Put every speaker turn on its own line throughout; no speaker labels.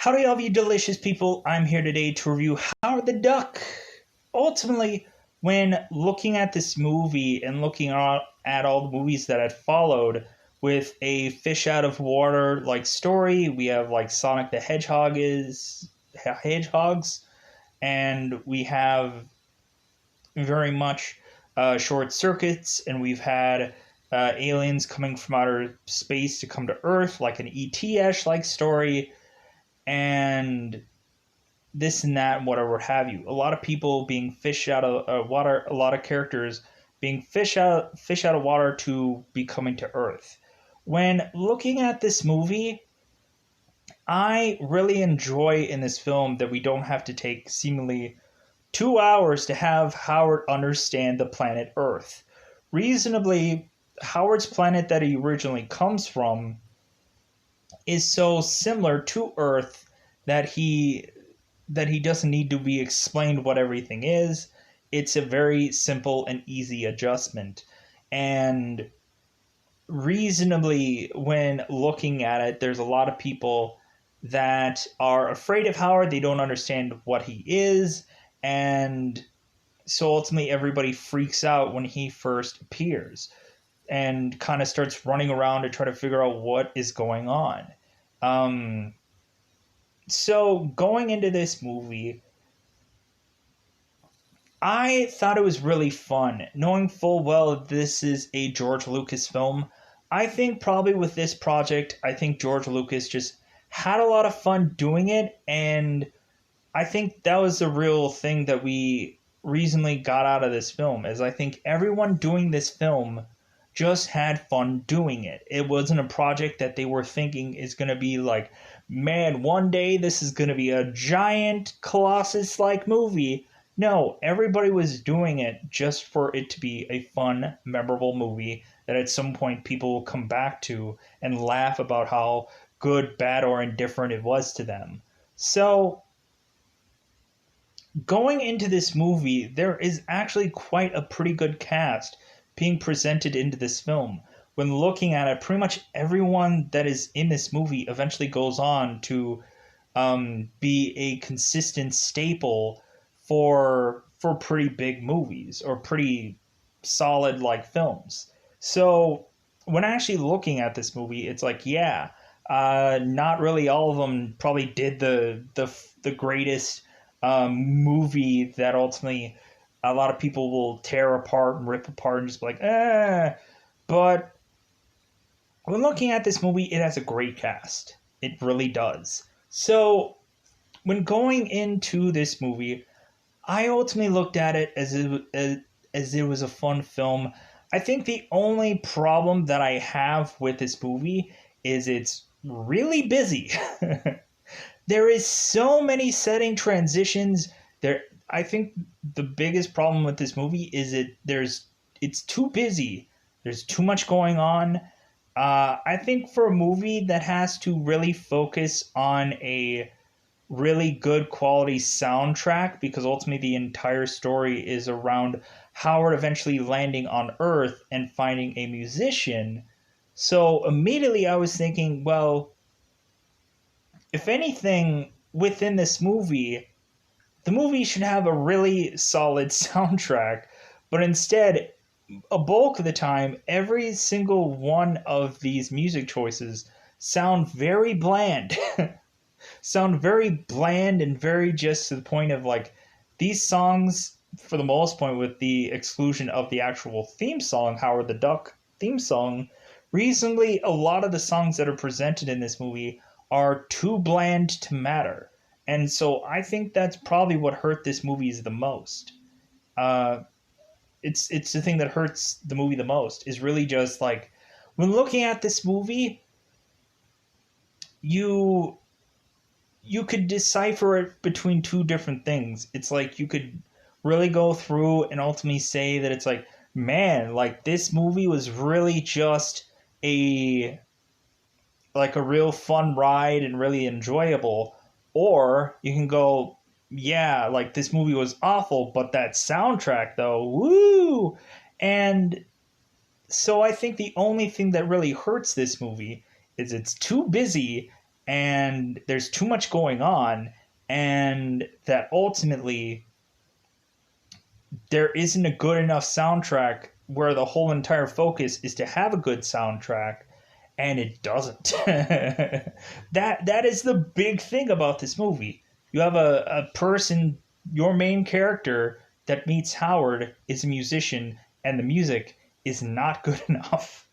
Howdy, all you delicious people. I'm here today to review Howard the Duck. Ultimately, when looking at this movie and looking at all the movies that had followed with a fish out of water like story, we have like Sonic the Hedgehogs, and we have very much short circuits, and we've had aliens coming from outer space to come to Earth, like an ET-ish like story, and this and that and whatever have you. A lot of people being fished out of water, a lot of characters being fish out of water to be coming to Earth. When looking at this movie, I really enjoy in this film that we don't have to take seemingly 2 hours to have Howard understand the planet Earth. Reasonably, Howard's planet that he originally comes from is so similar to Earth that he doesn't need to be explained what everything is. It's a very simple and easy adjustment. And reasonably, when looking at it, there's a lot of people that are afraid of Howard. They don't understand what he is. And so ultimately, everybody freaks out when he first appears and kind of starts running around to try to figure out what is going on. Um, so going into this movie, I thought it was really fun, knowing full well this is a George Lucas film. I think probably with this project, I think George Lucas just had a lot of fun doing it, and I think that was the real thing that we reasonably got out of this film, is I think everyone doing this film just had fun doing it. It wasn't a project that they were thinking is going to be like, man, one day this is going to be a giant Colossus like movie. No, everybody was doing it just for it to be a fun, memorable movie that at some point people will come back to and laugh about how good, bad, or indifferent it was to them. So, going into this movie, there is actually quite a pretty good cast being presented into this film. When looking at it, pretty much everyone that is in this movie eventually goes on to be a consistent staple for pretty big movies or pretty solid like films. So when actually looking at this movie, it's like, yeah, not really all of them probably did the greatest movie that ultimately a lot of people will tear apart and rip apart and just be like, eh. But when looking at this movie, it has a great cast. It really does. So when going into this movie, I ultimately looked at it as it was a fun film. I think the only problem that I have with this movie is it's really busy. There is so many setting transitions. I think the biggest problem with this movie is it's too busy. There's too much going on. I think for a movie that has to really focus on a really good quality soundtrack, because ultimately the entire story is around Howard eventually landing on Earth and finding a musician. So immediately I was thinking, well, if anything within this movie, the movie should have a really solid soundtrack, but instead, a bulk of the time, every single one of these music choices sound very bland. Sound very bland and very just to the point of like, these songs, for the most part, with the exclusion of the actual theme song, Howard the Duck theme song, reasonably a lot of the songs that are presented in this movie are too bland to matter. And so I think that's probably what hurt this movie the most. Uh, it's the thing that hurts the movie the most, is really just like, when looking at this movie, you you could decipher it between two different things. It's like you could really go through and ultimately say that it's like, man, like this movie was really just a like a real fun ride and really enjoyable. Or you can go, yeah, like this movie was awful, but that soundtrack though, woo! And so I think the only thing that really hurts this movie is it's too busy, and there's too much going on, and that ultimately there isn't a good enough soundtrack where the whole entire focus is to have a good soundtrack, and it doesn't. That is the big thing about this movie. You have a person, your main character that meets Howard is a musician, and the music is not good enough.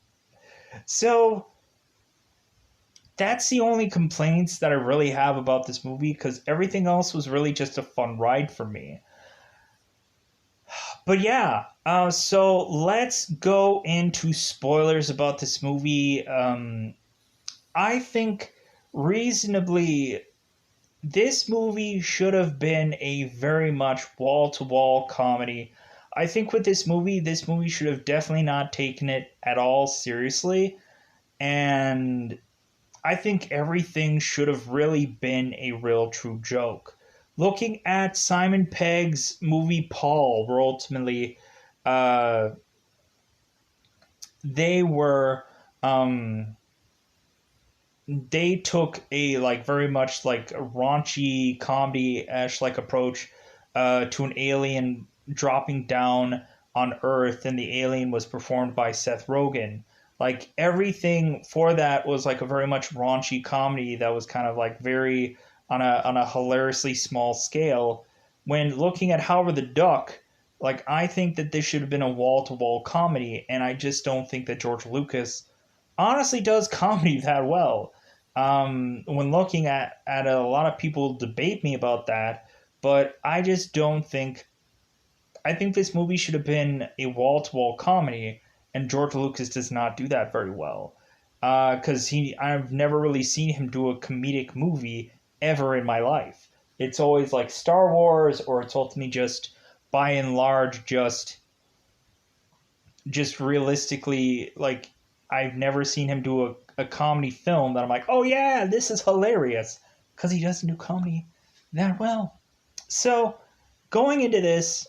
So that's the only complaints that I really have about this movie, because everything else was really just a fun ride for me. But yeah, so let's go into spoilers about this movie. I think reasonably, this movie should have been a very much wall to wall comedy. I think with this movie should have definitely not taken it at all seriously. And I think everything should have really been a real true joke. Looking at Simon Pegg's movie Paul, where ultimately uh, they were they took a like very much like a raunchy comedy-ish like approach to an alien dropping down on Earth, and the alien was performed by Seth Rogen. Like everything for that was like a very much raunchy comedy that was kind of like very on a hilariously small scale. When looking at Howard the Duck, like I think that this should have been a wall to wall comedy, and I just don't think that George Lucas honestly does comedy that well. When looking at it, a lot of people debate me about that, but I just don't think. I think this movie should have been a wall to wall comedy, and George Lucas does not do that very well. Because I've never really seen him do a comedic movie ever in my life. It's always like Star Wars, or it's ultimately just by and large just realistically like I've never seen him do a comedy film that I'm like, oh yeah, this is hilarious, because he doesn't do comedy that well. So going into this,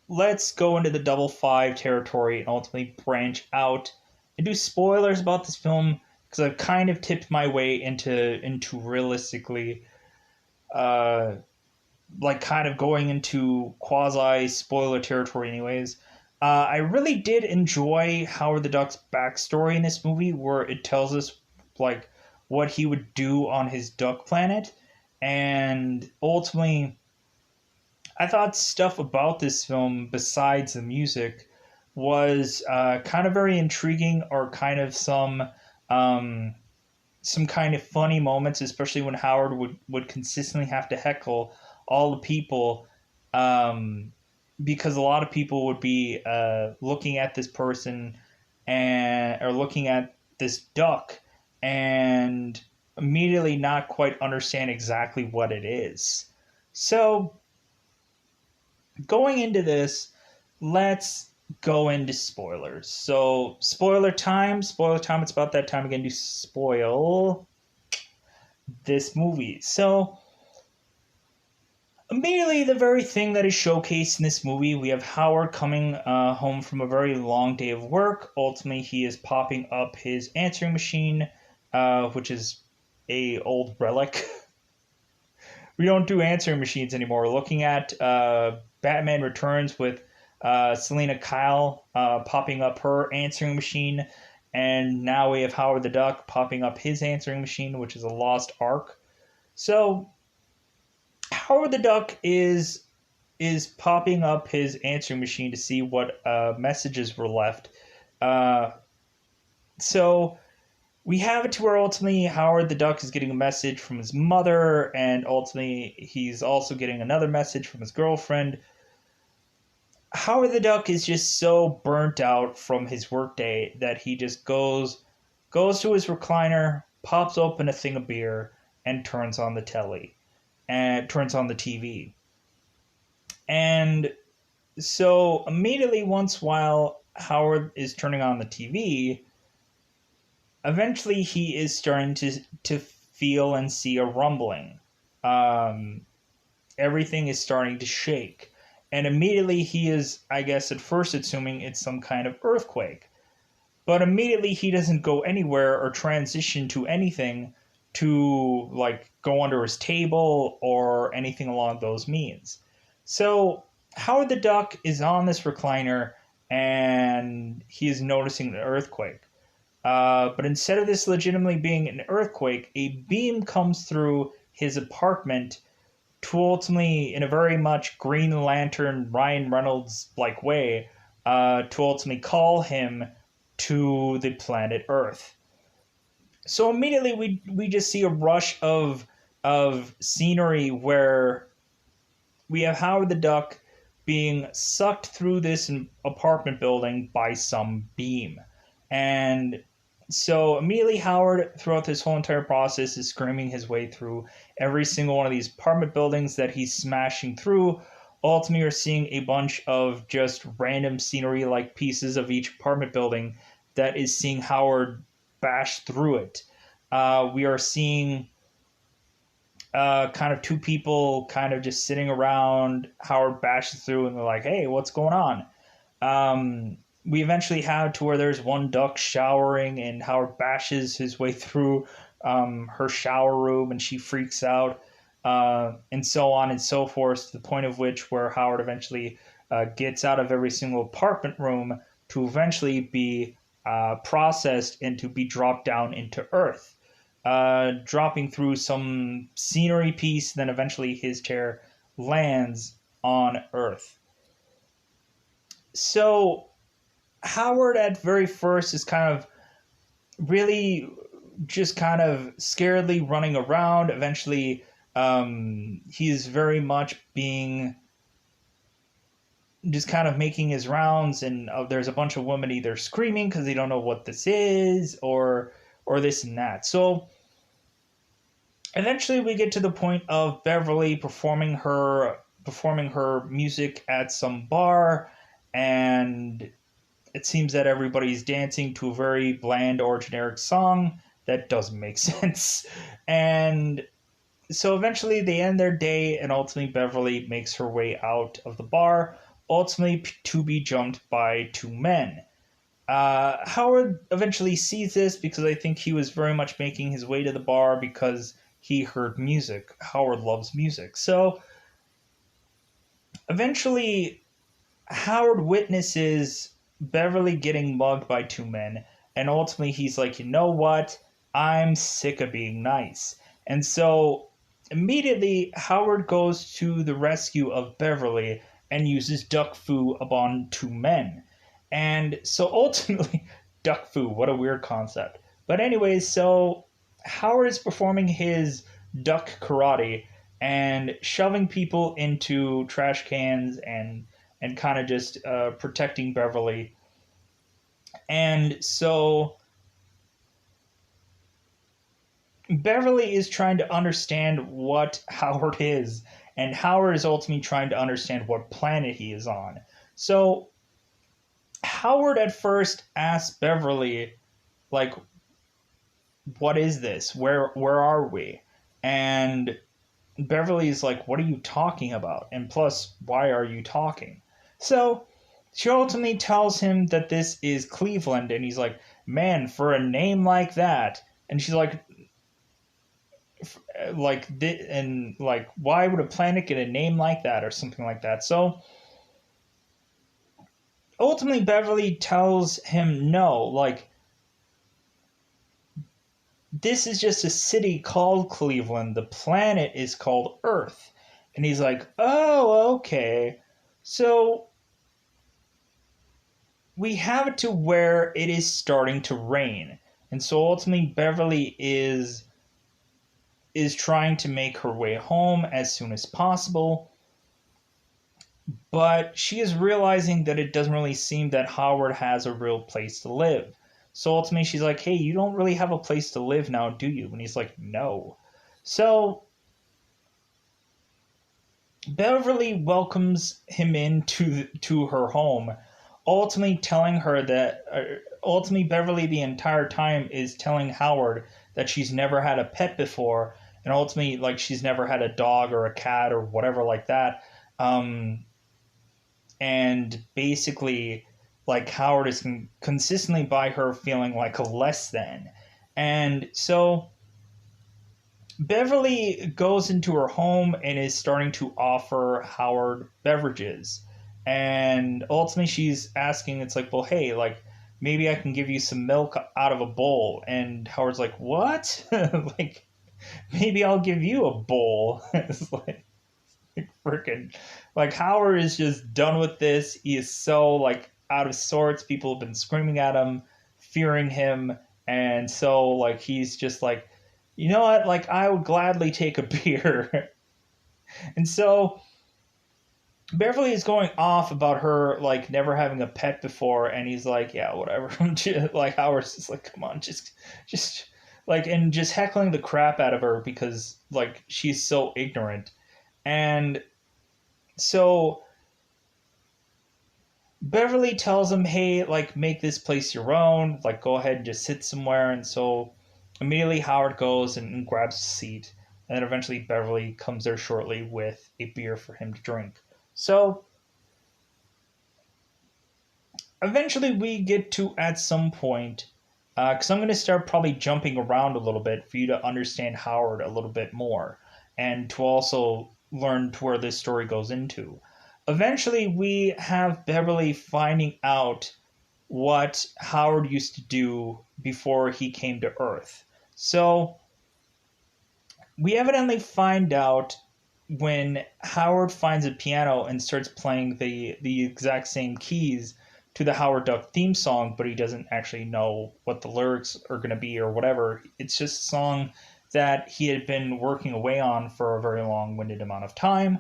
let's go into the double five territory and ultimately branch out and do spoilers about this film, because I've kind of tipped my way into realistically uh like kind of going into quasi spoiler territory anyways. I really did enjoy Howard the Duck's backstory in this movie, where it tells us like what he would do on his duck planet, and ultimately I thought stuff about this film besides the music was kind of very intriguing, or kind of um, some kind of funny moments, especially when Howard would consistently have to heckle all the people, um, because a lot of people would be looking at this person and or looking at this duck and immediately not quite understand exactly what it is. So going into this, let's go into spoilers. So spoiler time. It's about that time again to spoil this movie. So immediately, the very thing that is showcased in this movie, we have Howard coming home from a very long day of work. Ultimately, he is popping up his answering machine, which is a old relic. We don't do answering machines anymore. We're looking at Batman Returns with Selena Kyle popping up her answering machine, and now we have Howard the Duck popping up his answering machine, which is a lost ark. So Howard the Duck is popping up his answering machine to see what messages were left. Uh, so we have it to where ultimately Howard the Duck is getting a message from his mother, and ultimately he's also getting another message from his girlfriend. Howard the Duck is just so burnt out from his workday that he just goes to his recliner, pops open a thing of beer, and turns on the telly and turns on the TV. And so immediately once while Howard is turning on the TV, eventually he is starting to feel and see a rumbling. Um, Everything is starting to shake. And immediately he is, I guess, at first assuming it's some kind of earthquake. but immediately he doesn't go anywhere or transition to anything to like go under his table or anything along those means. So Howard the Duck is on this recliner and he is noticing the earthquake. But instead of this legitimately being an earthquake, a beam comes through his apartment to ultimately, in a very much Green Lantern, Ryan Reynolds like way, to ultimately call him to the planet Earth. So immediately we just see a rush of scenery where we have Howard the Duck being sucked through this apartment building by some beam. And so immediately Howard, throughout this whole entire process, is screaming his way through every single one of these apartment buildings that he's smashing through. Ultimately, you're seeing a bunch of just random scenery like pieces of each apartment building that is seeing Howard bash through it. We are seeing kind of two people kind of just sitting around. Howard bashes through and they're like, hey, what's going on? We eventually have to where there's one duck showering and Howard bashes his way through her shower room and she freaks out, and so on and so forth, to the point of which where Howard eventually gets out of every single apartment room to eventually be processed and to be dropped down into Earth, dropping through some scenery piece. Then eventually his chair lands on Earth. So Howard at very first is kind of really just kind of scaredly running around. Eventually, he's very much being just kind of making his rounds, and there's a bunch of women either screaming because they don't know what this is, or this and that. So eventually, we get to the point of Beverly performing her music at some bar, and it seems that everybody's dancing to a very bland or generic song that doesn't make sense. And so eventually they end their day, and ultimately Beverly makes her way out of the bar, ultimately to be jumped by two men. Howard eventually sees this because I think he was very much making his way to the bar because he heard music. Howard loves music. So eventually Howard witnesses Beverly getting mugged by two men, and ultimately he's like, you know what? I'm sick of being nice. And so immediately Howard goes to the rescue of Beverly and uses duck foo upon two men. And so ultimately, duck foo, what a weird concept. But anyways, so Howard is performing his duck karate and shoving people into trash cans and kind of just protecting Beverly. And so Beverly is trying to understand what Howard is, and Howard is ultimately trying to understand what planet he is on. So Howard at first asks Beverly, like, what is this? Where are we? And Beverly's like, what are you talking about? And plus, why are you talking? So she ultimately tells him that this is Cleveland, and he's like, man, for a name like that. And she's like, and like, why would a planet get a name like that or something like that? So ultimately, Beverly tells him no, like, this is just a city called Cleveland. The planet is called Earth. And he's like, oh, okay. So we have it to where it is starting to rain. And so ultimately Beverly is trying to make her way home as soon as possible. But she is realizing that it doesn't really seem that Howard has a real place to live. So ultimately she's like, hey, you don't really have a place to live now, do you? And he's like, no. So Beverly welcomes him to her home, ultimately telling her that ultimately Beverly the entire time is telling Howard that she's never had a pet before, and ultimately like she's never had a dog or a cat or whatever like that. And basically like Howard is consistently by her feeling like a less than. And so Beverly goes into her home and is starting to offer Howard beverages. And ultimately she's asking, it's like, well, hey, like maybe I can give you some milk out of a bowl. And Howard's like, what? Like, maybe I'll give you a bowl. It's like freaking, like Howard is just done with this. He is so like out of sorts. People have been screaming at him, fearing him, and so like he's just like, you know what? Like I would gladly take a beer. And so Beverly is going off about her like never having a pet before, and he's like, yeah, whatever. Like Howard's just like, come on, just like, and just heckling the crap out of her because like she's so ignorant. And so Beverly tells him, hey, like, make this place your own. Like, go ahead and just sit somewhere. And so immediately Howard goes and grabs a seat. And then eventually Beverly comes there shortly with a beer for him to drink. So eventually we get to, at some point, because I'm going to start probably jumping around a little bit for you to understand Howard a little bit more and to also learn to where this story goes into. Eventually, we have Beverly finding out what Howard used to do before he came to Earth. So, we evidently find out when Howard finds a piano and starts playing the exact same keys to the Howard Duck theme song, but he doesn't actually know what the lyrics are going to be or whatever. It's just a song that he had been working away on for a very long-winded amount of time.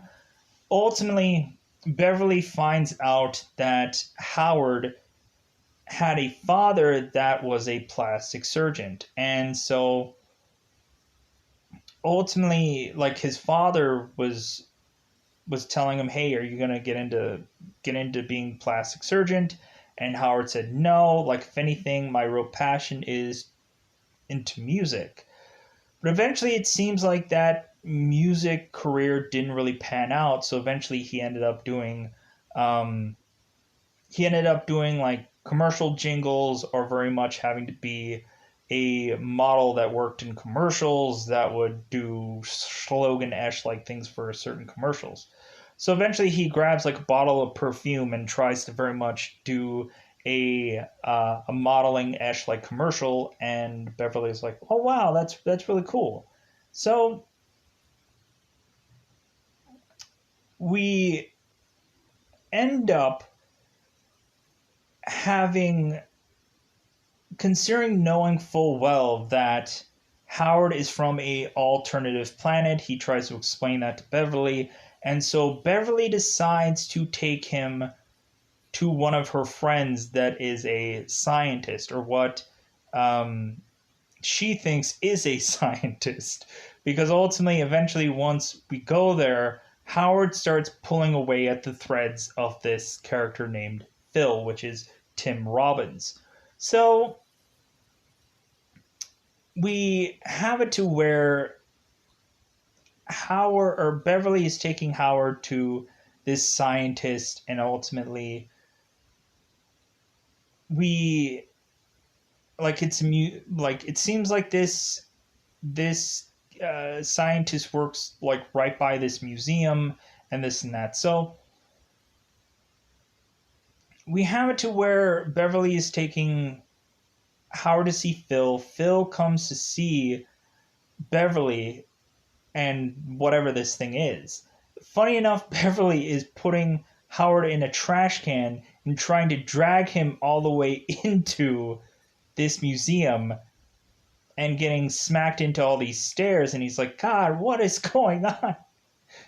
Ultimately, Beverly finds out that Howard had a father that was a plastic surgeon. And so ultimately, like his father was telling him, hey, are you gonna get into being plastic surgeon? And Howard said no, like if anything, my real passion is into music. But eventually it seems like that music career didn't really pan out, so eventually um, he ended up doing like commercial jingles or very much having to be a model that worked in commercials that would do slogan-esh like things for certain commercials. So eventually he grabs like a bottle of perfume and tries to very much do a modeling esh like commercial, and Beverly's like, oh wow, that's really cool. So we end up having, considering knowing full well that Howard is from a alternative planet. He tries to explain that to Beverly, and so Beverly decides to take him to one of her friends that is a scientist, or what um, she thinks is a scientist. Because ultimately, eventually, once we go there, Howard starts pulling away at the threads of this character named Phil, which is Tim Robbins. So we have it to where Howard, or Beverly, is taking Howard to this scientist, and ultimately we like like it seems like this scientist works like right by this museum and this and that. So we have it to where Beverly is taking Howard to see Phil. Phil comes to see Beverly and whatever this thing is. Funny enough, Beverly is putting Howard in a trash can and trying to drag him all the way into this museum and getting smacked into all these stairs. And he's like, God, what is going on?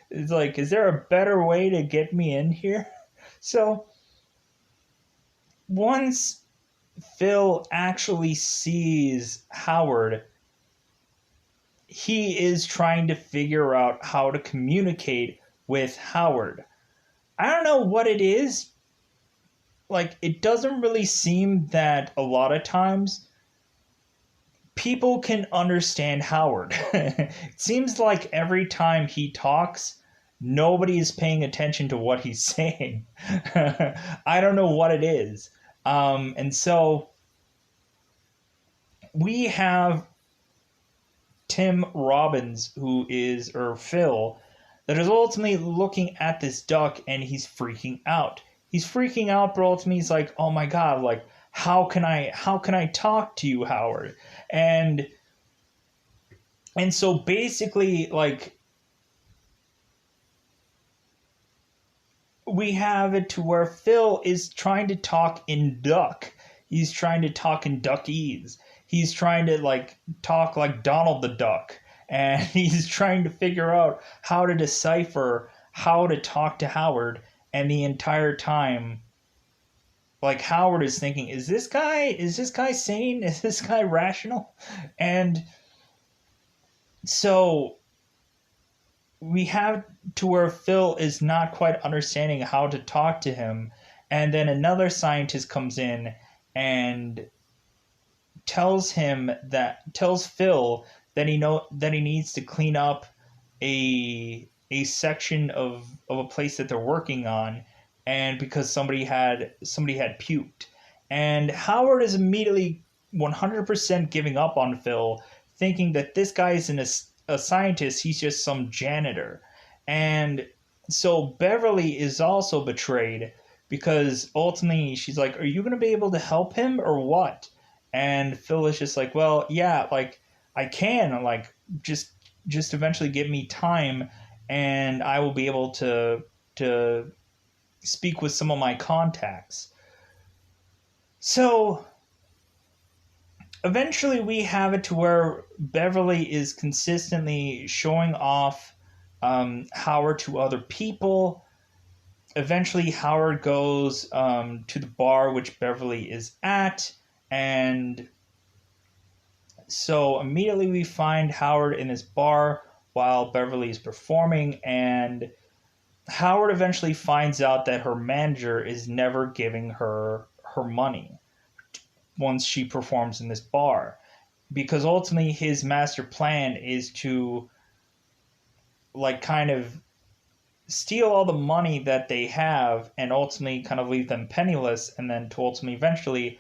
It's like, is there a better way to get me in here? So once Phil actually sees Howard, he is trying to figure out how to communicate with Howard. I don't know what it is. Like, it doesn't really seem that a lot of times people can understand Howard. It seems like every time he talks, nobody is paying attention to what he's saying. I don't know what it is. And so we have Tim Robbins, or Phil, that is ultimately looking at this duck and he's freaking out. He's freaking out, but ultimately he's like, oh my God, like, how can I talk to you, Howard? And so basically, like, we have it to where Phil is trying to talk in duck. He's trying to talk in duckese. He's trying to like talk like Donald the Duck. And he's trying to figure out how to decipher how to talk to Howard. And the entire time, like, Howard is thinking, is this guy sane? Is this guy rational? And so we have to where Phil is not quite understanding how to talk to him, and then another scientist comes in and tells Phil that he needs to clean up a section of a place that they're working on, and because somebody had puked, and Howard is immediately 100% giving up on Phil, thinking that this guy isn't a scientist, he's just some janitor. And so Beverly is also betrayed because ultimately she's like, are you going to be able to help him or what? And Phil is just like, well, yeah, like, I can, like, just eventually give me time and I will be able to speak with some of my contacts. So eventually we have it to where Beverly is consistently showing off Howard to other people. Eventually Howard goes to the bar which Beverly is at, and so immediately we find Howard in this bar while Beverly is performing, and Howard eventually finds out that her manager is never giving her money once she performs in this bar, because ultimately his master plan is to, like, kind of steal all the money that they have and ultimately kind of leave them penniless, and then to ultimately eventually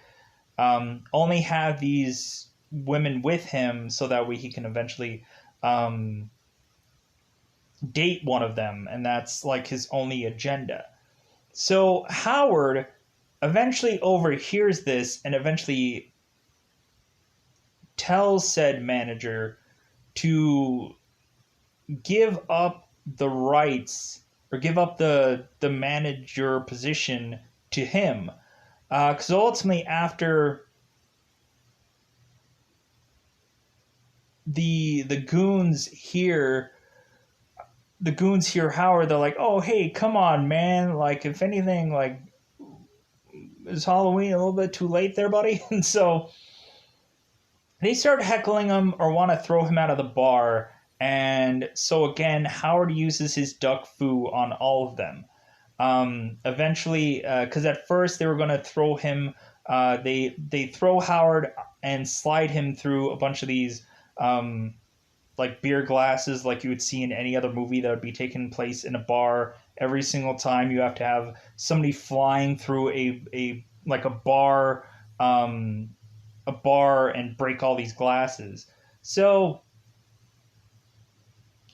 only have these women with him so that way he can eventually date one of them, and that's like his only agenda. So Howard eventually overhears this and eventually tells said manager to give up the rights or give up the manager position to him, because ultimately after the goons hear Howard, they're like, oh hey, come on man, like, if anything, like, is Halloween a little bit too late there, buddy? And so they start heckling him or want to throw him out of the bar. And so again, Howard uses his duck foo on all of them. Eventually, because at first they were going to throw him, they throw Howard and slide him through a bunch of these like beer glasses, like you would see in any other movie that would be taking place in a bar. Every single time you have to have somebody flying through a like a bar and break all these glasses. So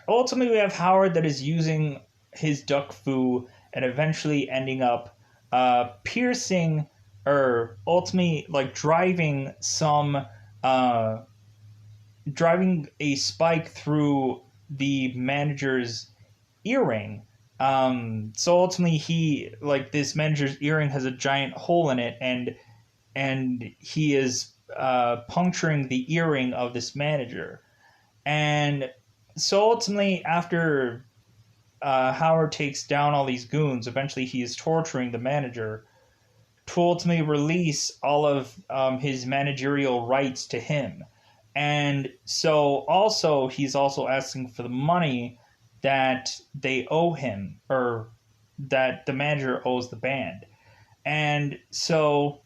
ultimately we have Howard that is using his duck foo and eventually ending up piercing, or ultimately like driving a spike through the manager's earring. So ultimately this manager's earring has a giant hole in it, and he is puncturing the earring of this manager. And so ultimately, after Howard takes down all these goons, eventually he is torturing the manager to ultimately release all of his managerial rights to him. And so also he's also asking for the money that they owe him, or that the manager owes the band. And so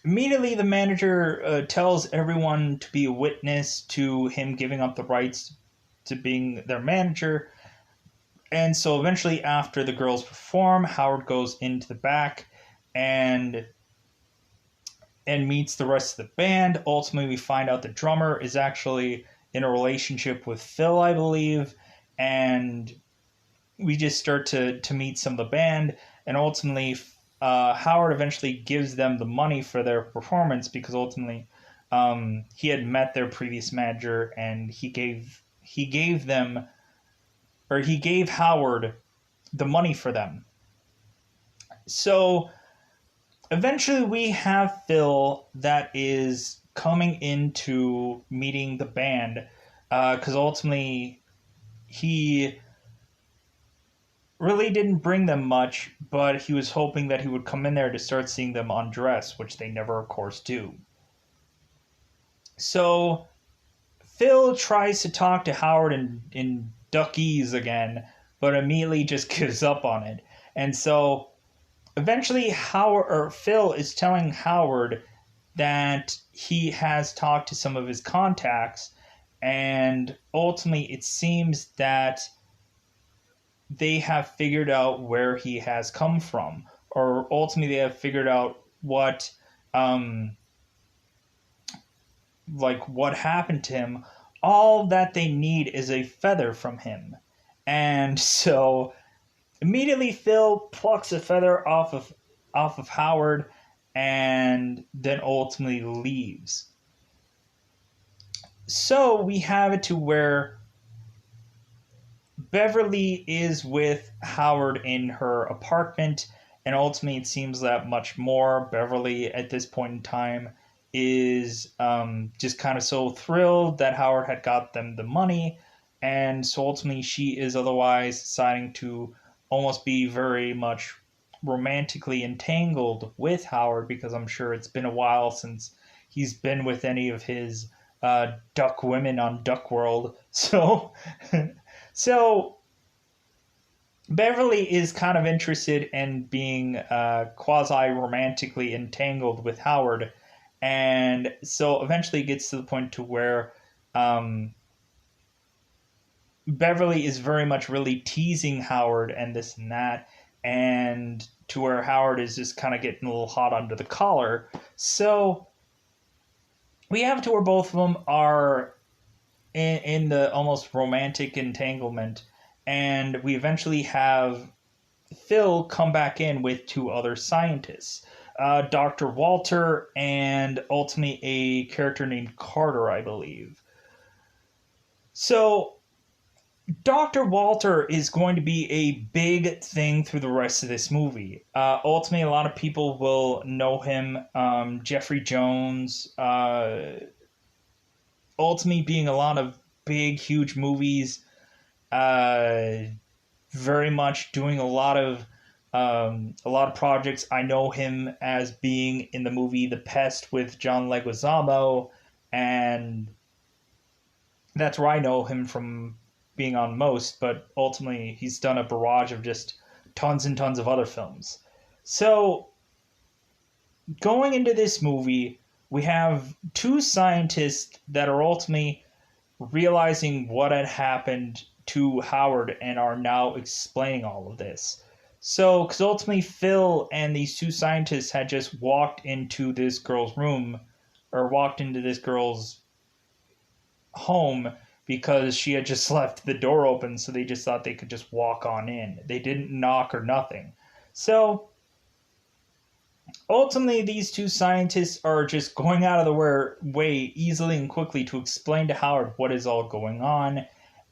immediately the manager tells everyone to be a witness to him giving up the rights to being their manager. And so eventually, after the girls perform, Howard goes into the back and meets the rest of the band. Ultimately, we find out the drummer is actually in a relationship with Phil, I believe, and we just start to meet some of the band, and ultimately Howard eventually gives them the money for their performance because ultimately he had met their previous manager, and he gave them, or he gave Howard the money for them. So eventually we have Phil that is coming into meeting the band because ultimately he really didn't bring them much, but he was hoping that he would come in there to start seeing them undress, which they never, of course, do. So Phil tries to talk to Howard in Duckese again, but immediately just gives up on it. And so eventually Phil is telling Howard that he has talked to some of his contacts, and ultimately it seems that they have figured out where he has come from, or ultimately they have figured out what what happened to him. All that they need is a feather from him. And so immediately Phil plucks a feather off of Howard and then ultimately leaves. So we have it to where Beverly is with Howard in her apartment, and ultimately it seems that much more. Beverly at this point in time is just kind of so thrilled that Howard had got them the money, and so ultimately she is otherwise deciding to almost be very much romantically entangled with Howard, because I'm sure it's been a while since he's been with any of his duck women on Duck World. So Beverly is kind of interested in being quasi romantically entangled with Howard, and so eventually it gets to the point to where Beverly is very much really teasing Howard and this and that, and to where Howard is just kind of getting a little hot under the collar. So we have to where both of them are in the almost romantic entanglement, and we eventually have Phil come back in with two other scientists, Dr. Walter and ultimately a character named Carter, I believe. So Dr. Walter is going to be a big thing through the rest of this movie. Ultimately, a lot of people will know him. Jeffrey Jones, ultimately being a lot of big, huge movies. Very much doing a lot of projects. I know him as being in the movie The Pest with John Leguizamo, and that's where I know him from being on most, but ultimately he's done a barrage of just tons and tons of other films. So going into this movie, we have two scientists that are ultimately realizing what had happened to Howard and are now explaining all of this. So, because ultimately Phil and these two scientists had just walked into this girl's room, or walked into this girl's home, because she had just left the door open, so they just thought they could just walk on in. They didn't knock or nothing. So, ultimately, these two scientists are just going out of their way easily and quickly to explain to Howard what is all going on,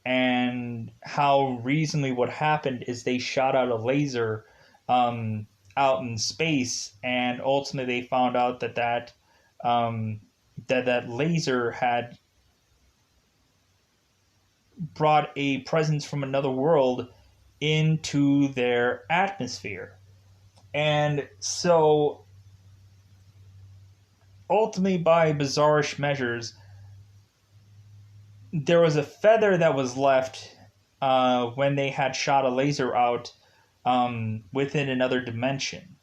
and how reasonably what happened is they shot out a laser out in space, and ultimately they found out that laser had brought a presence from another world into their atmosphere. And so ultimately, by bizarrish measures, there was a feather that was left when they had shot a laser out within another dimension.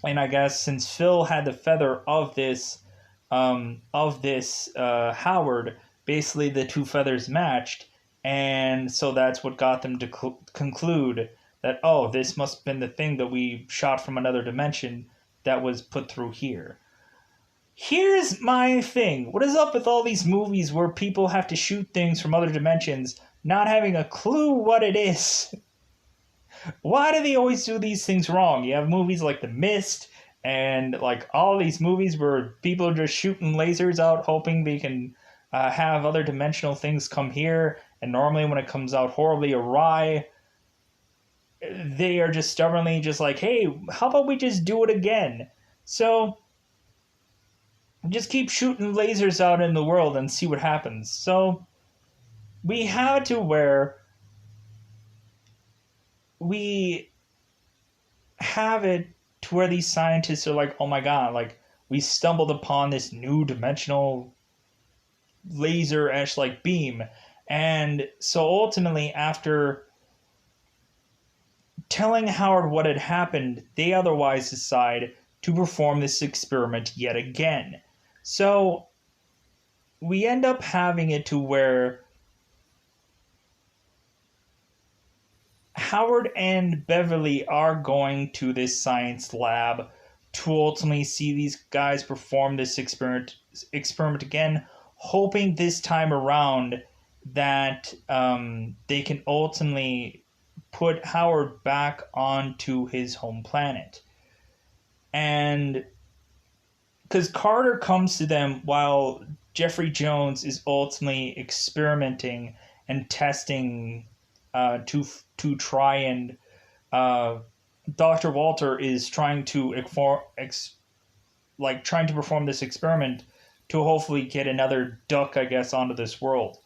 And I guess since Phil had the feather of this Howard, basically the two feathers matched, and so that's what got them to conclude that, oh, this must have been the thing that we shot from another dimension that was put through here. Here's my thing. What is up with all these movies where people have to shoot things from other dimensions, not having a clue what it is? Why do they always do these things wrong? You have movies like The Mist and like all these movies where people are just shooting lasers out hoping they can have other dimensional things come here, and normally when it comes out horribly awry, they are just stubbornly just like, hey, how about we just do it again? So just keep shooting lasers out in the world and see what happens. So we had to where we have it to where these scientists are like, oh my god, like we stumbled upon this new dimensional laser ash like beam. And so ultimately, after telling Howard what had happened, they otherwise decide to perform this experiment yet again. So we end up having it to where Howard and Beverly are going to this science lab to ultimately see these guys perform this experiment again, hoping this time around that they can ultimately put Howard back onto his home planet. And because Carter comes to them while Jeffrey Jones is ultimately experimenting and testing to try and Dr. Walter is trying to trying to perform this experiment to hopefully get another duck, I guess, onto this world.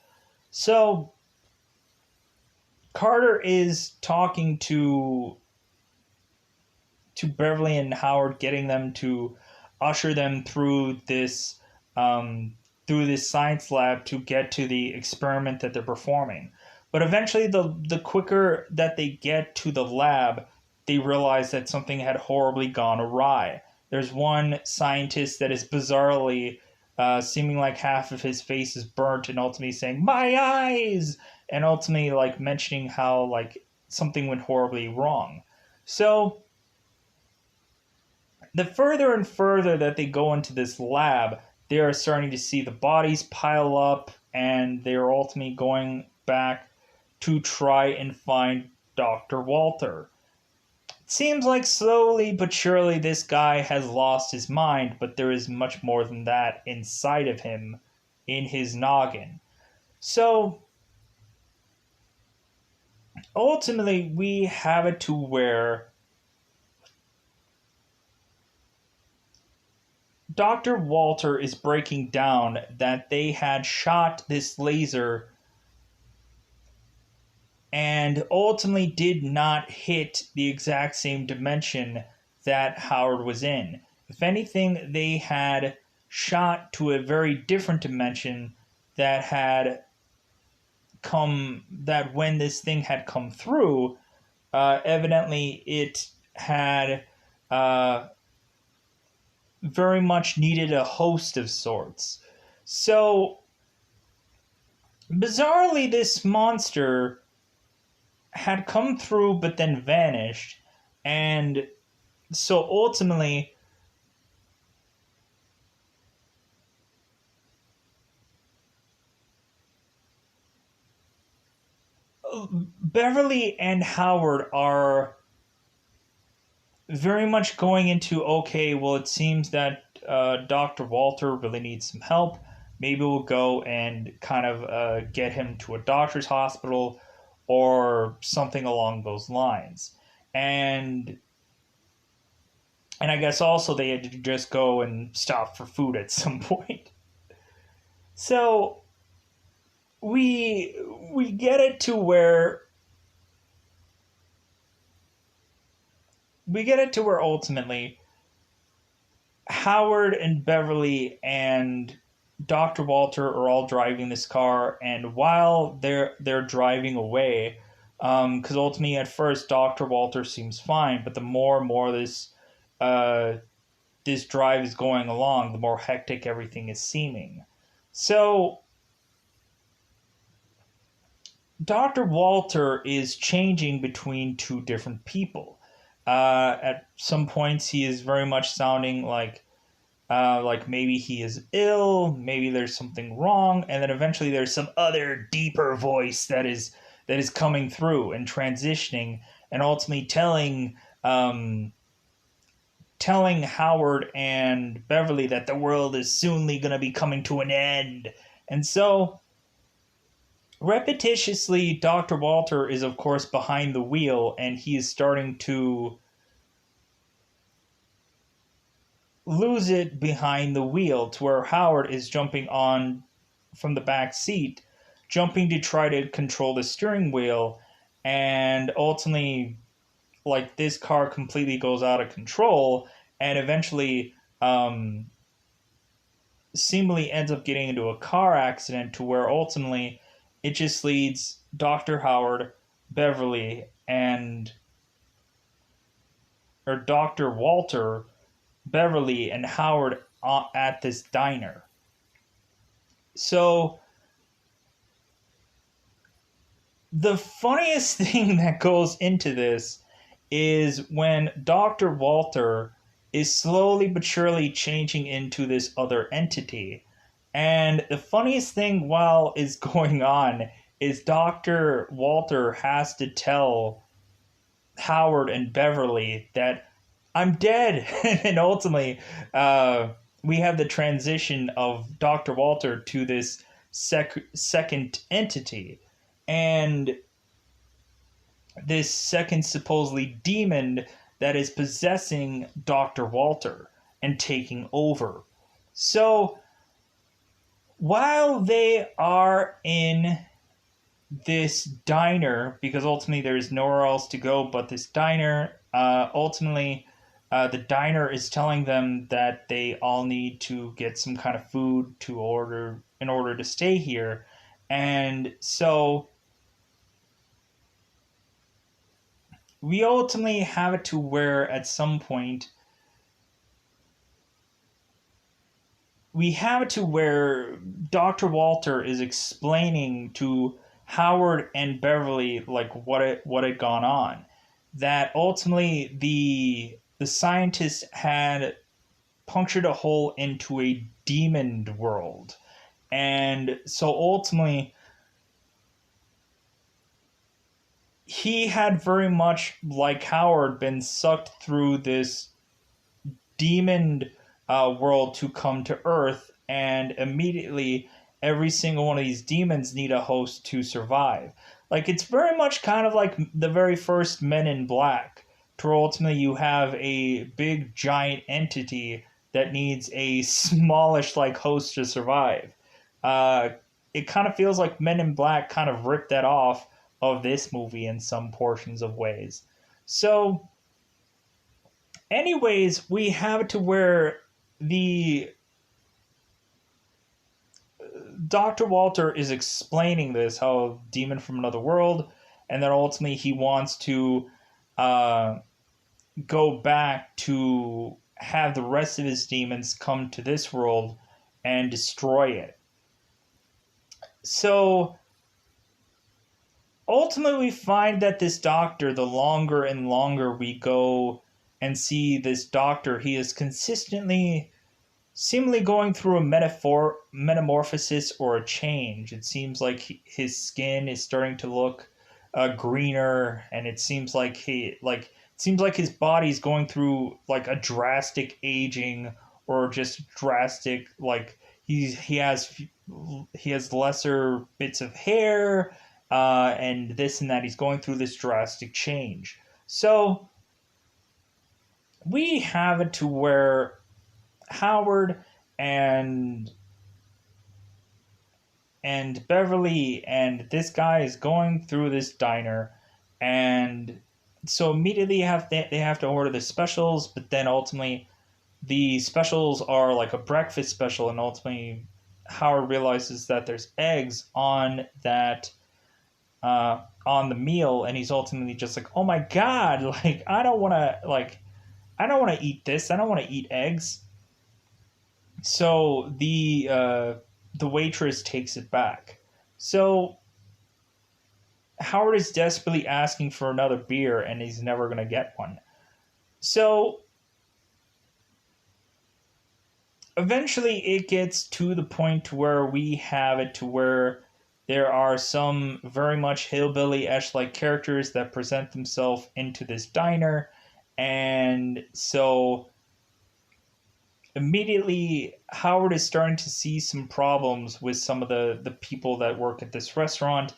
So Carter is talking to Beverly and Howard, getting them to usher them through this science lab to get to the experiment that they're performing. But eventually, the quicker that they get to the lab, they realize that something had horribly gone awry. There's one scientist that is bizarrely seeming like half of his face is burnt, and ultimately saying "my eyes," and ultimately like mentioning how like something went horribly wrong. So the further and further that they go into this lab, they are starting to see the bodies pile up, and they are ultimately going back to try and find Dr. Walter. It seems like slowly but surely this guy has lost his mind, but there is much more than that inside of him, in his noggin. So ultimately, we have it to where Dr. Walter is breaking down that they had shot this laser and ultimately did not hit the exact same dimension that Howard was in. If anything, they had shot to a very different dimension that had that when this thing had come through, evidently it had very much needed a host of sorts. So, bizarrely, this monster had come through but then vanished, and so ultimately Beverly and Howard are very much going into, okay, well, it seems that Dr. Walter really needs some help. Maybe we'll go and kind of get him to a doctor's hospital or something along those lines. And I guess also they had to just go and stop for food at some point. So we get it to where ultimately Howard and Beverly and Dr. Walter are all driving this car, and while they're driving away, because ultimately at first Dr. Walter seems fine, but the more and more this drive is going along, the more hectic everything is seeming. So Dr. Walter is changing between two different people. At some points, he is very much sounding like maybe he is ill, maybe there's something wrong, and then eventually there's some other deeper voice that is coming through and transitioning, and ultimately telling Howard and Beverly that the world is soonly going to be coming to an end. And so, repetitiously, Dr. Walter is, of course, behind the wheel, and he is starting to lose it behind the wheel to where Howard is jumping on from the back seat, jumping to try to control the steering wheel, and ultimately, like, this car completely goes out of control, and eventually, seemingly ends up getting into a car accident to where ultimately it just leads Dr. Howard, Beverly, and or Dr. Walter, Beverly, and Howard at this diner. So the funniest thing that goes into this is when Dr. Walter is slowly but surely changing into this other entity. And the funniest thing while is going on is Dr. Walter has to tell Howard and Beverly that I'm dead. And ultimately, we have the transition of Dr. Walter to this second entity. And this second supposedly demon that is possessing Dr. Walter and taking over. So while they are in this diner, because ultimately there's nowhere else to go but this diner, ultimately the diner is telling them that they all need to get some kind of food to order in order to stay here. And so we ultimately have it to where at some point we have it to where Dr. Walter is explaining to Howard and Beverly like what had gone on. That ultimately the scientists had punctured a hole into a demon world. And so ultimately he had very much like Howard been sucked through this demon world to come to Earth, and immediately every single one of these demons need a host to survive. Like it's very much kind of like the very first Men in Black, to where ultimately you have a big giant entity that needs a smallish like host to survive. Uh, it kind of feels like Men in Black kind of ripped that off of this movie in some portions of ways. So anyways, we have it to where the Dr. Walter is explaining this, how demon from another world, and then ultimately he wants to uh, go back to have the rest of his demons come to this world and destroy it. So ultimately we find that this doctor, the longer and longer we go and see this doctor, he is consistently seemingly going through a metamorphosis or a change. It seems like his skin is starting to look greener, and it seems like his body's going through like a drastic aging, or just drastic like he has lesser bits of hair, and this and that. He's going through this drastic change. So we have it to where Howard and Beverly and this guy is going through this diner, and so immediately they have to order the specials, but then ultimately the specials are like a breakfast special, and ultimately Howard realizes that there's eggs on that on the meal, and he's ultimately just like, oh my god, like I don't want to eat this. I don't want to eat eggs. So the waitress takes it back. So Howard is desperately asking for another beer and he's never going to get one. So eventually it gets to the point where we have it to where there are some very much hillbilly-esque like characters that present themselves into this diner. And so immediately Howard is starting to see some problems with some of the people that work at this restaurant,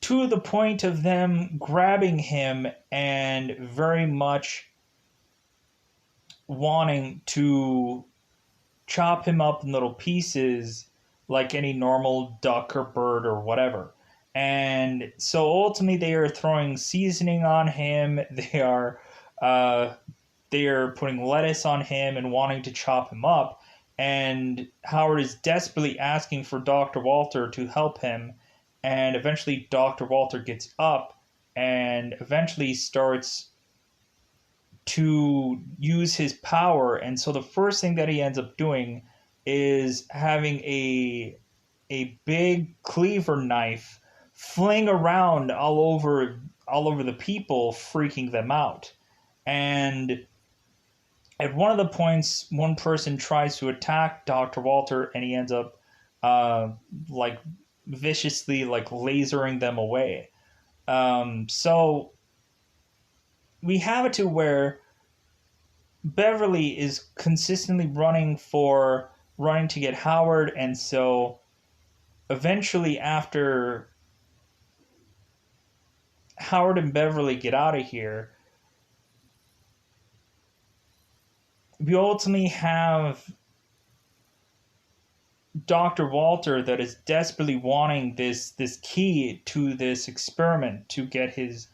to the point of them grabbing him and very much wanting to chop him up in little pieces like any normal duck or bird or whatever. And so ultimately they are throwing seasoning on him. They are putting lettuce on him and wanting to chop him up. And Howard is desperately asking for Dr. Walter to help him. And eventually Dr. Walter gets up and eventually starts to use his power. And so the first thing that he ends up doing is having a big cleaver knife fling around all over the people, freaking them out. And at one of the points, one person tries to attack Dr. Walter and he ends up like viciously like lasering them away. So we have it to where Beverly is consistently running to get Howard, and so eventually after Howard and Beverly get out of here, we ultimately have Dr. Walter that is desperately wanting this key to this experiment to get his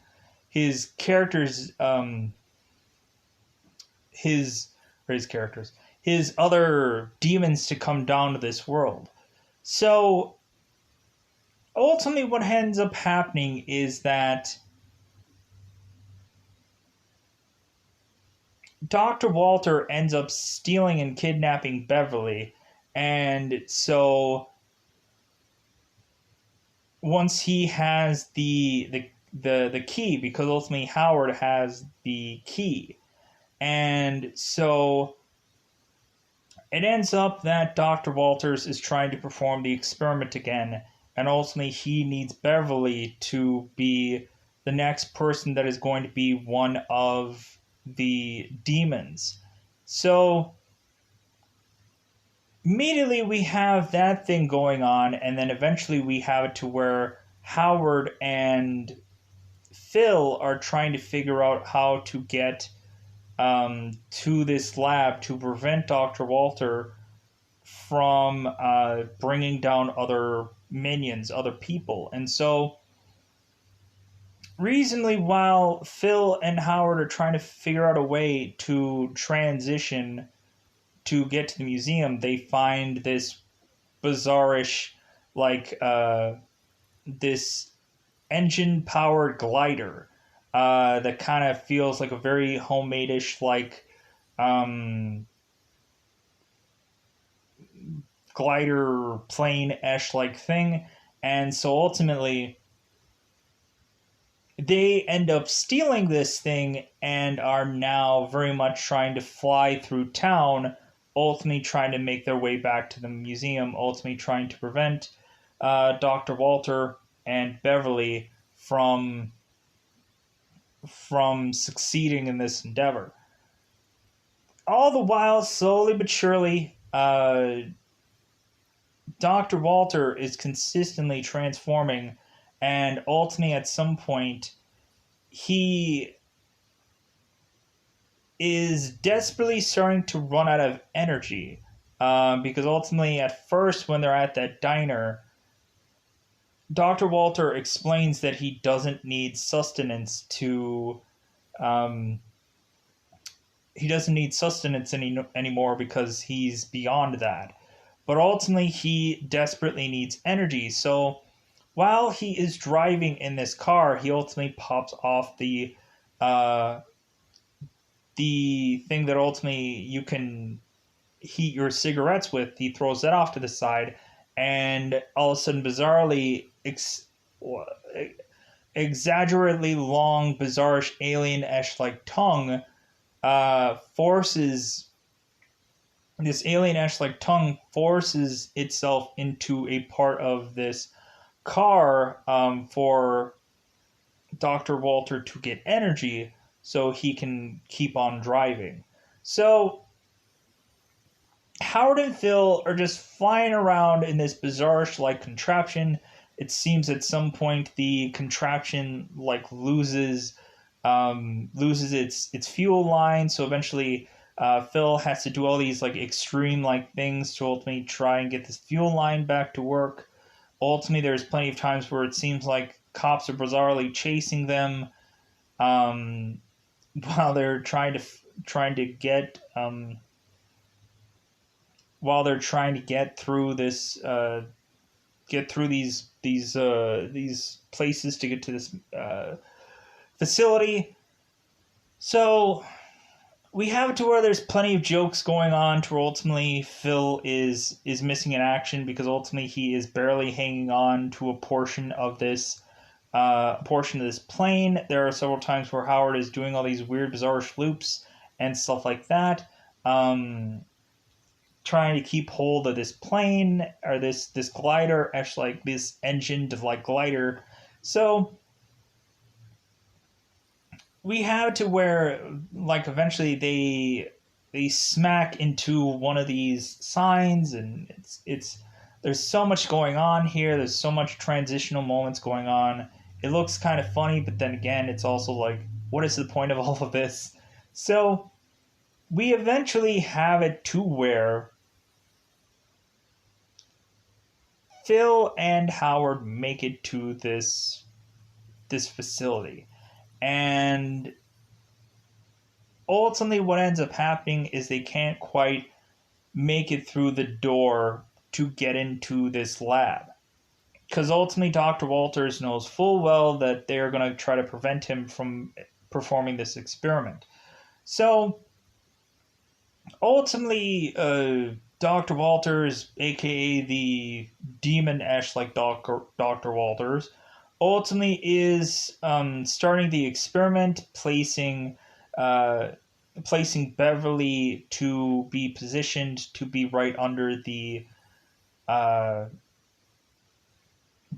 characters his other demons to come down to this world. So ultimately what ends up happening is that Dr. Walter ends up stealing and kidnapping Beverly, and so once he has the key, because ultimately Howard has the key, and so it ends up that Dr. Walters is trying to perform the experiment again, and ultimately he needs Beverly to be the next person that is going to be one of the demons. So immediately we have that thing going on, and then eventually we have it to where Howard and Phil are trying to figure out how to get to this lab to prevent Dr. Walter from bringing down other minions, other people. And so reasonably, while Phil and Howard are trying to figure out a way to transition to get to the museum, they find this bizarrish, like, this engine-powered glider that kind of feels like a very homemade-ish, like, glider plane-ish like thing. And so ultimately they end up stealing this thing and are now very much trying to fly through town, ultimately trying to make their way back to the museum, ultimately trying to prevent Dr. Walter and Beverly from succeeding in this endeavor. All the while, slowly but surely, Dr. Walter is consistently transforming, and ultimately at some point he is desperately starting to run out of energy, because ultimately at first when they're at that diner, Dr. Walter explains that he doesn't need sustenance anymore because he's beyond that. But ultimately he desperately needs energy. So while he is driving in this car, he ultimately pops off the thing that ultimately you can heat your cigarettes with. He throws that off to the side, and all of a sudden, bizarrely, exaggerately long, bizarre, alien-esque like tongue forces this alien-esque like tongue forces itself into a part of this car for Dr. Walter to get energy so he can keep on driving. So Howard and Phil are just flying around in this bizarre like contraption. It seems at some point the contraption like loses its fuel line, so eventually Phil has to do all these like extreme like things to ultimately try and get this fuel line back to work. Ultimately, there's plenty of times where it seems like cops are bizarrely chasing them um, while they're trying to get while they're trying to get through these places to get to this facility. So we have it to where there's plenty of jokes going on to where ultimately Phil is missing in action because ultimately he is barely hanging on to a portion of this plane. There are several times where Howard is doing all these weird, bizarre loops and stuff like that, trying to keep hold of this plane or this glider, actually like this engined like glider. So we have to where like eventually they smack into one of these signs, and it's there's so much going on here. There's so much transitional moments going on. It looks kind of funny, but then again, it's also like, what is the point of all of this? So we eventually have it to where Phil and Howard make it to this facility. And ultimately what ends up happening is they can't quite make it through the door to get into this lab. Because ultimately Dr. Walters knows full well that they're going to try to prevent him from performing this experiment. So ultimately, Dr. Walters, aka the demon-esque like Dr. Walters, ultimately is starting the experiment, placing Beverly to be positioned to be right under the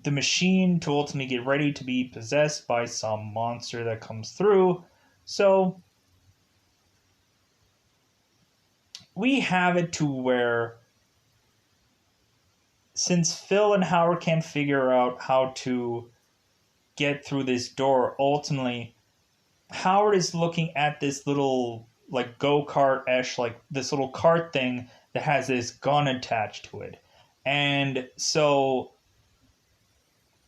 machine to ultimately get ready to be possessed by some monster that comes through. So we have it to where since Phil and Howard can't figure out how to get through this door, ultimately Howard is looking at this little like go-kart-esque, like this little cart thing that has this gun attached to it. And so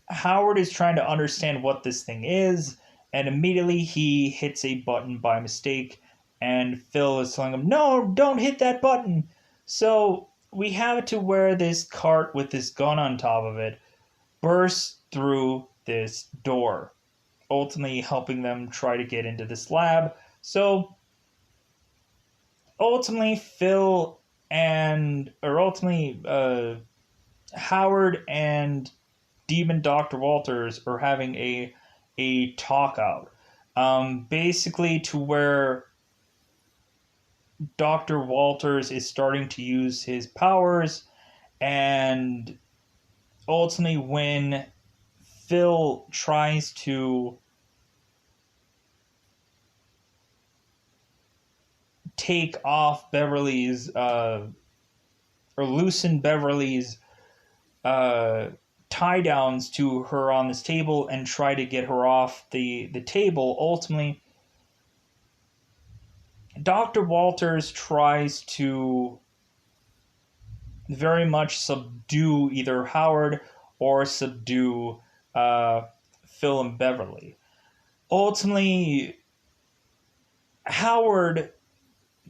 Howard is trying to understand what this thing is, and immediately he hits a button by mistake, and Phil is telling him, no, don't hit that button. So we have it to where this cart with this gun on top of it bursts through this door, ultimately helping them try to get into this lab. So ultimately Howard and Demon Dr. Walters are having a talk out. Basically to where Dr. Walters is starting to use his powers, and ultimately when Phil tries to take off Beverly's or loosen Beverly's tie downs to her on this table and try to get her off the table, ultimately Dr. Walters tries to very much subdue either Howard or subdue Phil and Beverly. Ultimately, Howard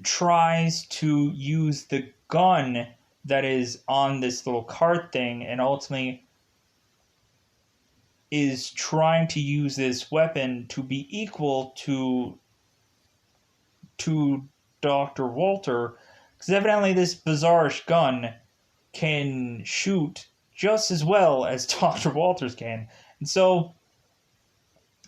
tries to use the gun that is on this little cart thing, and ultimately is trying to use this weapon to be equal to Dr. Walter, because evidently this bizarre gun can shoot just as well as Dr. Walters can. And so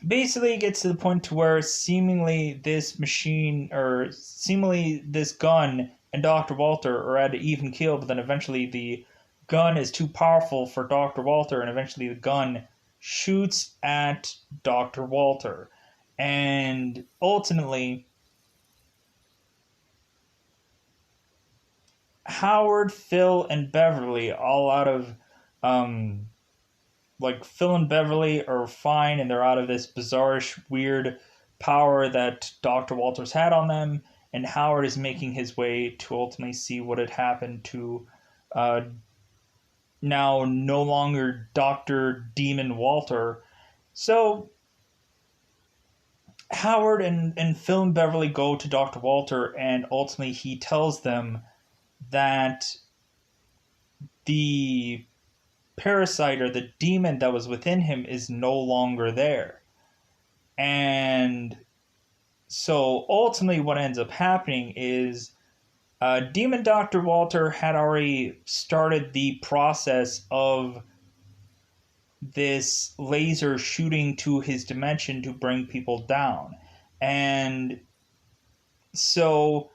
basically it gets to the point to where seemingly this machine, or seemingly this gun, and Dr. Walter are at an even keel, but then eventually the gun is too powerful for Dr. Walter, and eventually the gun shoots at Dr. Walter. And ultimately, Howard, Phil, and Beverly, all out of um, like Phil and Beverly are fine and they're out of this bizarrish, weird power that Dr. Walters had on them, and Howard is making his way to ultimately see what had happened to uh, now no longer Dr. Demon Walter. So Howard and Phil and Beverly go to Dr. Walter, and ultimately he tells them that the parasite or the demon that was within him is no longer there. And so ultimately, what ends up happening is Demon Dr. Walter had already started the process of this laser shooting to his dimension to bring people down. And so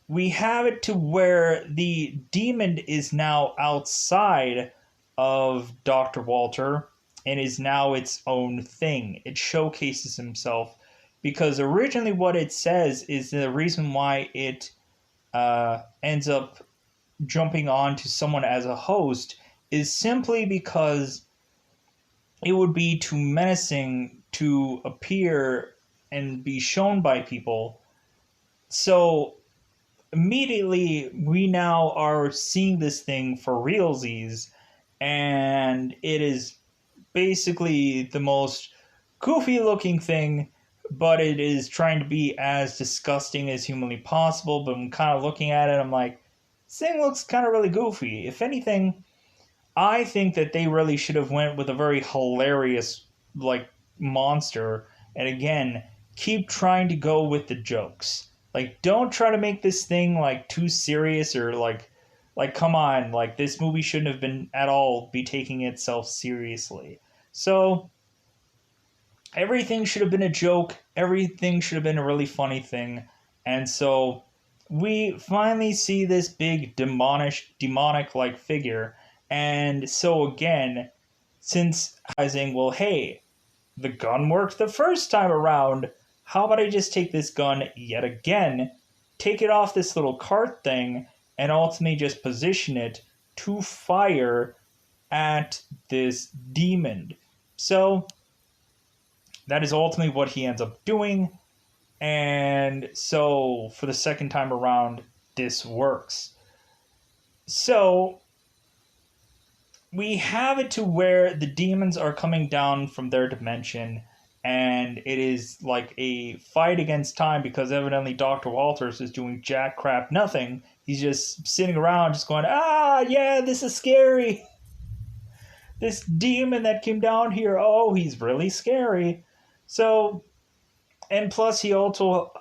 we have it to where the demon is now outside of Dr. Walter and is now its own thing. It showcases himself because originally what it says is the reason why it ends up jumping on to someone as a host is simply because it would be too menacing to appear and be shown by people. So immediately we now are seeing this thing for realsies, and it is basically the most goofy looking thing, but it is trying to be as disgusting as humanly possible. But I'm kind of looking at it, I'm like, this thing looks kind of really goofy. If anything, I think that they really should have went with a very hilarious like monster, and again, keep trying to go with the jokes. Like, don't try to make this thing like too serious, or like come on, like this movie shouldn't have been at all be taking itself seriously. So everything should have been a joke, everything should have been a really funny thing. And so we finally see this big demonic like figure. And so again, since realizing, well, hey, the gun worked the first time around, how about I just take this gun yet again, take it off this little cart thing, and ultimately just position it to fire at this demon. So that is ultimately what he ends up doing. And so for the second time around, this works. So we have it to where the demons are coming down from their dimension, and it is like a fight against time because evidently Dr. Walters is doing jack crap nothing. He's just sitting around just going, ah, yeah, this is scary. This demon that came down here, oh, he's really scary. So, and plus he also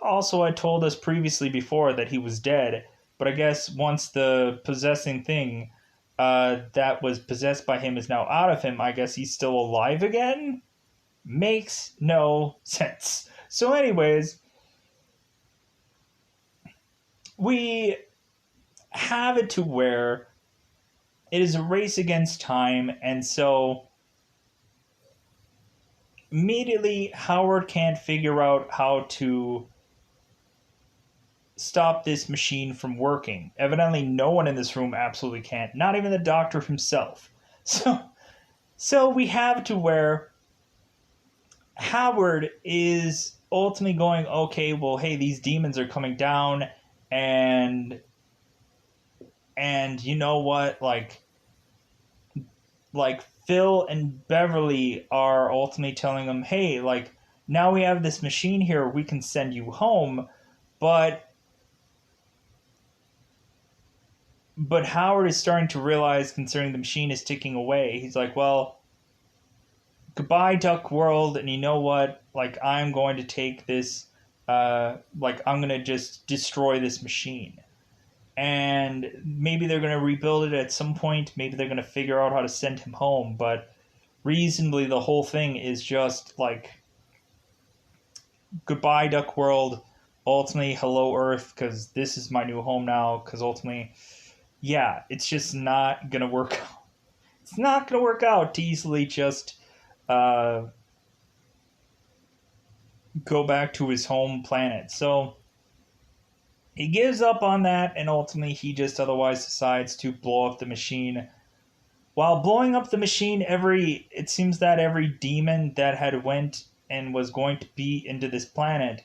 had told us previously before that he was dead, but I guess once the possessing thing that was possessed by him is now out of him, I guess he's still alive again? Makes no sense. So anyways, we have it to where it is a race against time, and so immediately Howard can't figure out how to stop this machine from working. Evidently no one in this room absolutely can't, not even the doctor himself. So we have to where Howard is ultimately going, okay, well, hey, these demons are coming down, and you know what, like Phil and Beverly are ultimately telling him, hey, like, now we have this machine here, we can send you home, but Howard is starting to realize, considering the machine is ticking away, he's like, well, goodbye, Duck World, and you know what? Like, I'm going to take this, like, I'm going to just destroy this machine. And maybe they're going to rebuild it at some point. Maybe they're going to figure out how to send him home. But reasonably the whole thing is just like goodbye Duck World, ultimately hello Earth, because this is my new home now, because ultimately, yeah, it's just not gonna work out. It's not gonna work out to easily just uh, go back to his home planet. So he gives up on that, and ultimately he just otherwise decides to blow up the machine. While blowing up the machine, it seems that every demon that had went and was going to be into this planet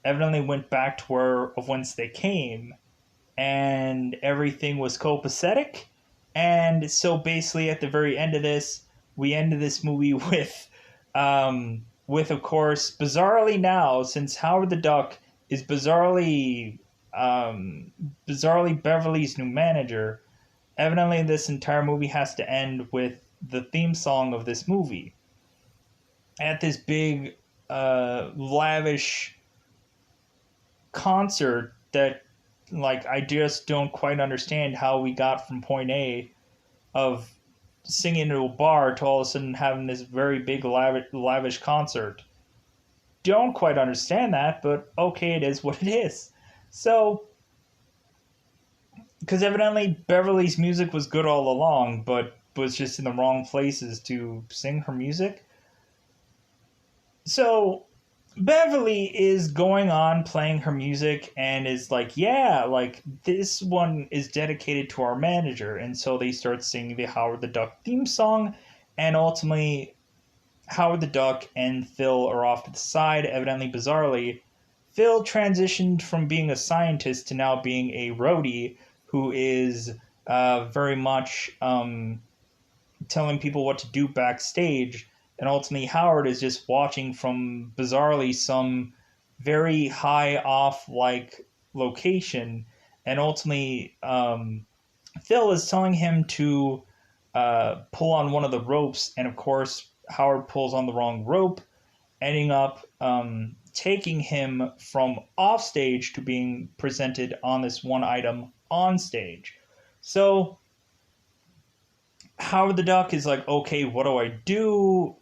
evidently went back to where of whence they came, and everything was copacetic. And so basically, at the very end of this, we ended this movie with of course, bizarrely now, since Howard the Duck is bizarrely Beverly's new manager. Evidently, this entire movie has to end with the theme song of this movie at this big, lavish concert that, like, I just don't quite understand how we got from point A of singing to a bar to all of a sudden having this very big, lavish concert. Don't quite understand that, but okay, it is what it is. So, because evidently Beverly's music was good all along, but was just in the wrong places to sing her music. So Beverly is going on playing her music and is like, yeah, like this one is dedicated to our manager. And so they start singing the Howard the Duck theme song. And ultimately, Howard the Duck and Phil are off to the side, evidently bizarrely. Phil transitioned from being a scientist to now being a roadie who is very much telling people what to do backstage, and ultimately Howard is just watching from bizarrely some very high off like location, and ultimately Phil is telling him to pull on one of the ropes, and of course Howard pulls on the wrong rope, ending up taking him from off stage to being presented on this one item on stage. So Howard the Duck is like, okay, what do I do?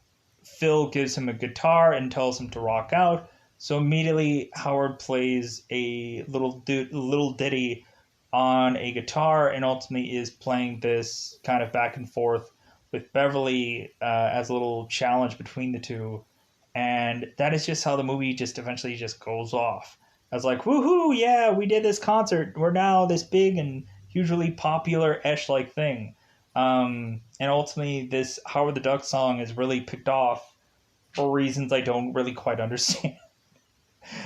Phil gives him a guitar and tells him to rock out. So immediately Howard plays a little ditty on a guitar and ultimately is playing this kind of back and forth with Beverly as a little challenge between the two. And that is just how the movie just eventually just goes off. I was like, woohoo, yeah, we did this concert. We're now this big and hugely popular Esh-like thing. And ultimately, this Howard the Duck song is really picked off for reasons I don't really quite understand.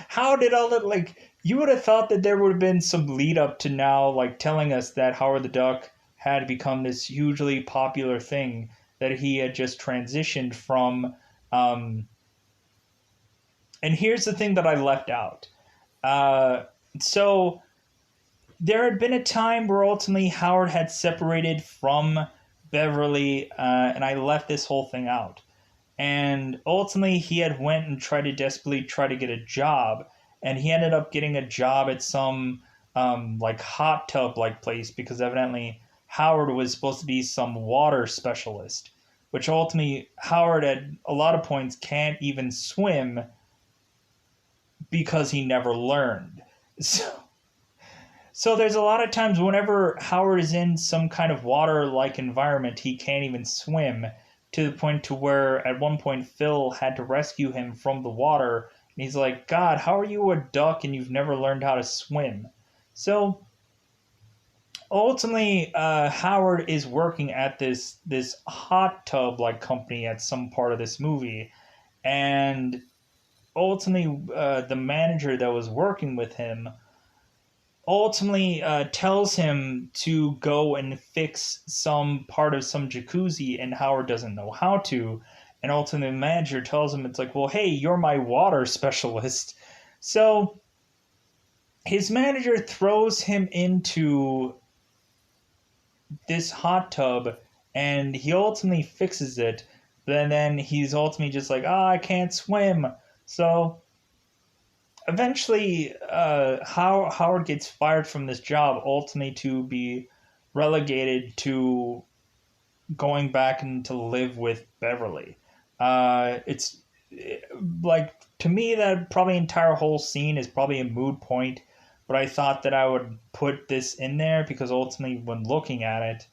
How did all that, like, you would have thought that there would have been some lead up to now, like, telling us that Howard the Duck had become this hugely popular thing that he had just transitioned from. And here's the thing that I left out. So there had been a time where ultimately Howard had separated from Beverly, and I left this whole thing out. And ultimately, he had went and tried to desperately try to get a job, and he ended up getting a job at some like hot tub like place because evidently Howard was supposed to be some water specialist, which ultimately Howard at a lot of points can't even swim because he never learned. So there's a lot of times whenever Howard is in some kind of water-like environment, he can't even swim, to the point to where at one point Phil had to rescue him from the water, and he's like, God, how are you a duck and you've never learned how to swim? So ultimately, Howard is working at this hot tub-like company at some part of this movie, and ultimately the manager that was working with him ultimately tells him to go and fix some part of some jacuzzi, and Howard doesn't know how to. And ultimately, the manager tells him, it's like, well, hey, you're my water specialist. So his manager throws him into this hot tub, and he ultimately fixes it. But then he's ultimately just like, I can't swim. So eventually, Howard gets fired from this job, ultimately to be relegated to going back and to live with Beverly. It's like, to me, that probably entire whole scene is probably a mood point, but I thought that I would put this in there because ultimately, when looking at it,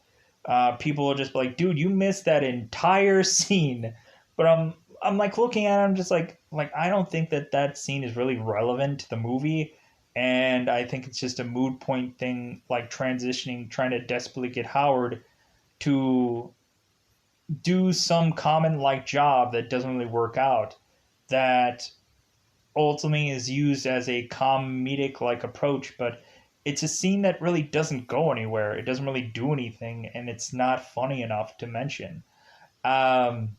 people will just be like, "Dude, you missed that entire scene." But I'm like looking at it, I'm just like I don't think that that scene is really relevant to the movie, and I think it's just a mood point thing, like transitioning, trying to desperately get Howard to do some common like job that doesn't really work out, that ultimately is used as a comedic like approach, but it's a scene that really doesn't go anywhere. It doesn't really do anything, and it's not funny enough to mention. Um,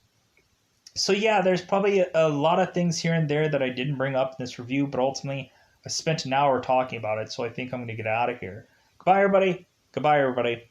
so yeah, there's probably a lot of things here and there that I didn't bring up in this review, but ultimately I spent an hour talking about it, so I think I'm going to get out of here. Goodbye, everybody. Goodbye, everybody.